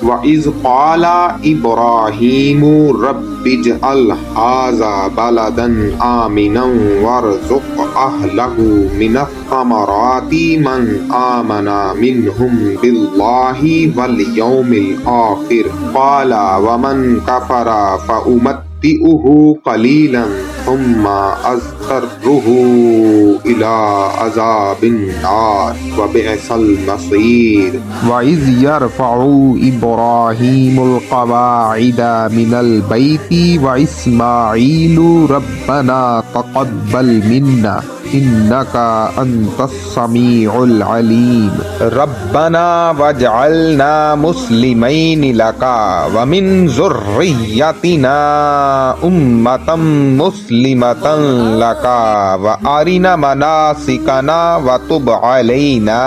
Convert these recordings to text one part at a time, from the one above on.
وَإِذْ قَالَ إِبْرَاهِيمُ رَبِّ اجْعَلْ هَٰذَا بَلَدًا آمِنًا وَارْزُقْ أَهْلَهُ مِنَ الثَّمَرَاتِ مَنْ آمَنَ مِنْهُمْ بِاللَّهِ وَالْيَوْمِ الْآخِرِ قَالَ وَمَنْ كَفَرَ فَأُمَتِّعُهُ قَلِيلًا ثُمَّ أَضْطَرُّهُ إِلَىٰ عَذَابِ النَّارِ وَبِئْسَ الْمَصِيرُ وَإِذْ يَرْفَعُ إِبْرَاهِيمُ الْقَوَاعِدَ مِنَ الْبَيْتِ وَإِسْمَاعِيلُ رَبَّنَا تَقَبَّلْ مِنَّا إِنَّكَ أَنتَ السَّمِيعُ الْعَلِيمُ رَبَّنَا وَاجْعَلْنَا مُسْلِمَيْنِ لَكَ وَمِنْ ذُرِّيَّتِنَا أُمَّةً مُسْلِمَةً لَكَ وَأَرِنَا مَنَاسِكَنَا وَتُبْ عَلَيْنَا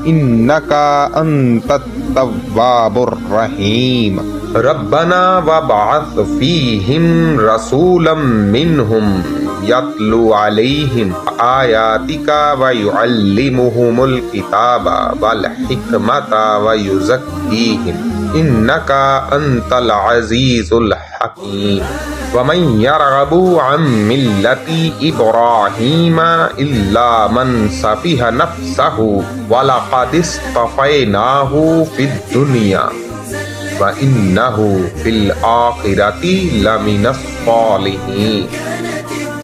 إِنَّكَ أَنتَ التَّوَّابُ الرَّحِيمُ رَبَّنَا وَابْعَثْ فِيهِمْ رَسُولًا مِّنْهُمْ يَتْلُو عَلَيْهِمْ آيَاتِكَ وَيُعَلِّمُهُمُ الْكِتَابَ وَالْحِكْمَةَ وَيُزَكِّيهِمْ إِنَّكَ أَنتَ الْعَزِيزُ الْحَكِيمُ وَمَن يَرْغَبُ عَن مِّلَّةِ إِبْرَاهِيمَ إِلَّا مَن سَفِهَ نَفْسَهُ وَلَقَدِ اصْطَفَيْنَاهُ فِي الدُّنْيَا وَإِنَّهُ فِي الْآخِرَةِ لَمِنَ الصَّالِحِينَ